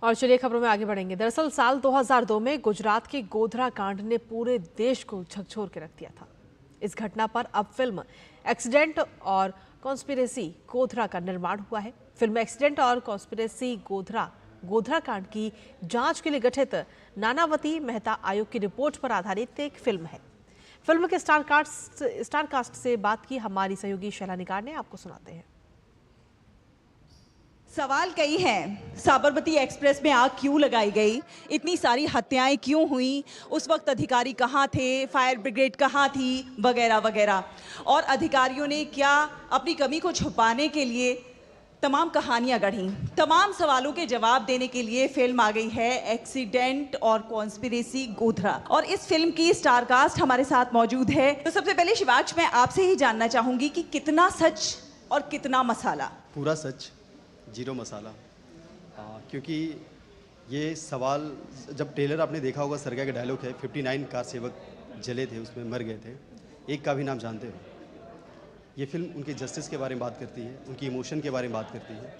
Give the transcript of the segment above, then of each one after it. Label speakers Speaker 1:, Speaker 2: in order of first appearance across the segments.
Speaker 1: और चलिए खबरों में आगे बढ़ेंगे। दरअसल साल 2002 में गुजरात के गोधरा कांड ने पूरे देश को झकझोर के रख दिया था। इस घटना पर अब फिल्म एक्सीडेंट और कॉन्स्पिरेसी गोधरा का निर्माण हुआ है। फिल्म एक्सीडेंट और कॉन्स्पिरेसी गोधरा कांड की जांच के लिए गठित नानावती मेहता आयोग की रिपोर्ट पर आधारित एक फिल्म है। फिल्म के स्टार कास्ट से बात की हमारी सहयोगी शैला निगार ने, आपको सुनाते हैं।
Speaker 2: सवाल कई हैं। साबरमती एक्सप्रेस में आग क्यों लगाई गई, इतनी सारी हत्याएं क्यों हुई, उस वक्त अधिकारी कहाँ थे, फायर ब्रिगेड कहाँ थी, वगैरह वगैरह। और अधिकारियों ने क्या अपनी कमी को छुपाने के लिए तमाम कहानियां गढ़ी। तमाम सवालों के जवाब देने के लिए फिल्म आ गई है एक्सीडेंट और कॉन्स्पिरेसी गोधरा। और इस फिल्म की स्टार कास्ट हमारे साथ मौजूद है। तो सबसे पहले शिवाज, मैं आपसे ही जानना चाहूंगी कि कितना सच और कितना मसाला।
Speaker 3: पूरा सच, जीरो मसाला। क्योंकि ये सवाल, जब ट्रेलर आपने देखा होगा, सरकार का डायलॉग है 59 कार सेवक जले थे, उसमें मर गए थे, एक का भी नाम जानते हो। ये फिल्म उनके जस्टिस के बारे में बात करती है, उनकी इमोशन के बारे में बात करती है,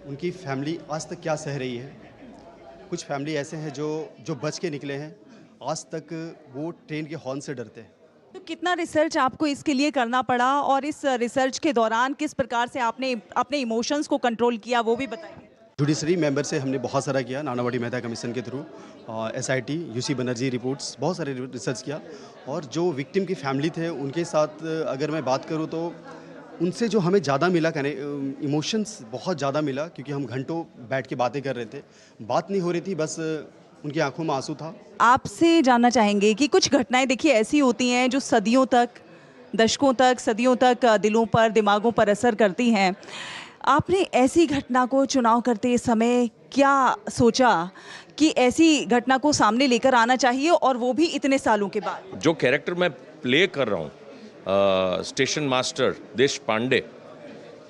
Speaker 3: उनकी फैमिली आज तक क्या सह रही है। कुछ फैमिली ऐसे हैं जो बच के निकले हैं, आज तक वो ट्रेन के हॉर्न से डरते हैं।
Speaker 2: तो कितना रिसर्च आपको इसके लिए करना पड़ा और इस रिसर्च के दौरान किस प्रकार से आपने अपने इमोशंस को कंट्रोल किया, वो भी बताइए।
Speaker 3: जुडिशरी मेंबर से हमने बहुत सारा किया, नानावटी मेहता कमीशन के through, SIT, UC Banerjee reports, बहुत सारे रिसर्च किया। और जो विक्टिम की फैमिली थे उनके साथ अगर मैं बात करूं तो उनसे जो हमें ज़्यादा मिला, इमोशंस बहुत ज़्यादा मिला, क्योंकि हम घंटों बैठ के बातें कर रहे थे, बात नहीं हो रही थी, बस उनकी आंखों में आंसू था।
Speaker 2: आपसे जानना चाहेंगे कि कुछ घटनाएं देखिए ऐसी होती हैं जो सदियों तक, दशकों तक, सदियों तक दिलों पर, दिमागों पर असर करती हैं। आपने ऐसी घटना को चुनाव करते समय क्या सोचा कि ऐसी घटना को सामने लेकर आना चाहिए, और वो भी इतने सालों के बाद?
Speaker 4: जो कैरेक्टर मैं प्ले कर रहा हूँ, स्टेशन मास्टर देश पांडे,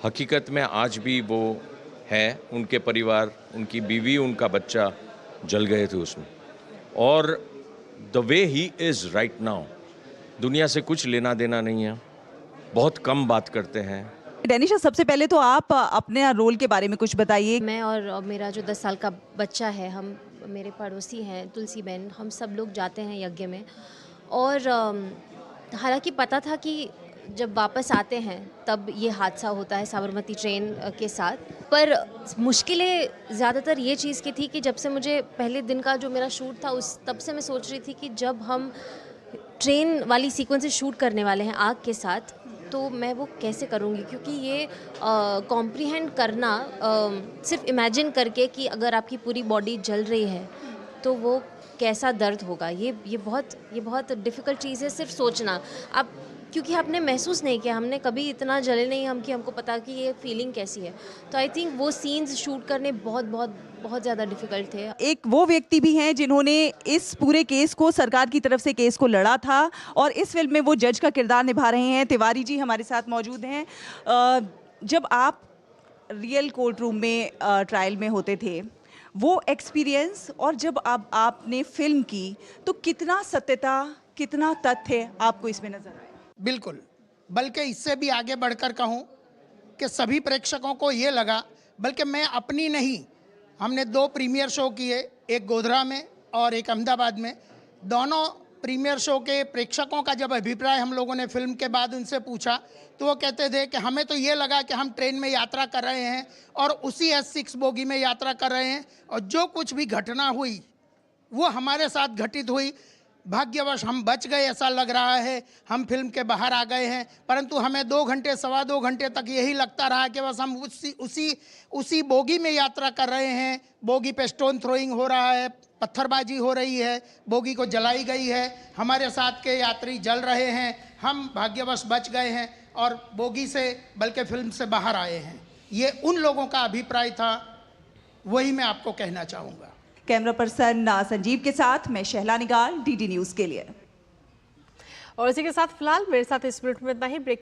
Speaker 4: हकीकत में आज भी वो है। उनके परिवार, उनकी बीवी, उनका बच्चा जल गए थे उसमें। और the way he is right now, दुनिया से कुछ लेना देना नहीं है, बहुत कम बात करते हैं।
Speaker 2: डैनिशा, सबसे पहले तो आप अपने रोल के बारे में कुछ बताइए।
Speaker 5: मैं और मेरा जो 10 साल का बच्चा है, हम, मेरे पड़ोसी हैं तुलसी बहन, हम सब लोग जाते हैं यज्ञ में। और हालांकि पता था कि जब वापस आते हैं तब ये हादसा होता है साबरमती ट्रेन के साथ। पर मुश्किलें ज़्यादातर ये चीज़ की थी कि जब से मुझे पहले दिन का जो मेरा शूट था, तब से मैं सोच रही थी कि जब हम ट्रेन वाली सीक्वेंसेस शूट करने वाले हैं आग के साथ, तो मैं वो कैसे करूँगी, क्योंकि ये कॉम्प्रिहेंड करना, सिर्फ इमेजिन करके कि अगर आपकी पूरी बॉडी जल रही है तो वो कैसा दर्द होगा, ये बहुत डिफ़िकल्ट चीज़ है सिर्फ सोचना। आप, क्योंकि आपने महसूस नहीं किया, हमने कभी इतना जले नहीं हम कि हमको पता कि ये फीलिंग कैसी है। तो आई थिंक वो सीन्स शूट करने बहुत ज़्यादा डिफ़िकल्ट थे।
Speaker 2: एक वो व्यक्ति भी हैं जिन्होंने इस पूरे केस को, सरकार की तरफ से केस को लड़ा था, और इस फिल्म में वो जज का किरदार निभा रहे हैं। तिवारी जी हमारे साथ मौजूद हैं। जब आप रियल कोर्ट रूम में ट्रायल में होते थे, वो एक्सपीरियंस, और जब अब आपने फिल्म की, तो कितना सत्यता, कितना तथ्य आपको इसमें नजर आया?
Speaker 6: बिल्कुल, बल्कि इससे भी आगे बढ़कर कहूँ कि सभी प्रेक्षकों को ये लगा, बल्कि मैं अपनी नहीं, हमने 2 प्रीमियर शो किए, एक गोधरा में और एक अहमदाबाद में। दोनों प्रीमियर शो के प्रेक्षकों का जब अभिप्राय हम लोगों ने फिल्म के बाद उनसे पूछा, तो वो कहते थे कि हमें तो ये लगा कि हम ट्रेन में यात्रा कर रहे हैं और उसी S6 बोगी में यात्रा कर रहे हैं, और जो कुछ भी घटना हुई वो हमारे साथ घटित हुई। भाग्यवश हम बच गए ऐसा लग रहा है, हम फिल्म के बाहर आ गए हैं, परंतु हमें 2 घंटे, सवा 2 घंटे तक यही लगता रहा कि बस हम उसी बोगी में यात्रा कर रहे हैं। बोगी पे स्टोन थ्रोइंग हो रहा है, पत्थरबाजी हो रही है, बोगी को जलाई गई है, हमारे साथ के यात्री जल रहे हैं, हम भाग्यवश बच गए हैं और बोगी से, बल्कि फिल्म से बाहर आए हैं। ये उन लोगों का अभिप्राय था, वही मैं आपको कहना चाहूँगा।
Speaker 2: कैमरा पर्सन संजीव के साथ मैं शैला निगार, DD न्यूज़ के लिए।
Speaker 1: और इसी के साथ फिलहाल मेरे साथ इस मिनट में इतना ही। ब्रेक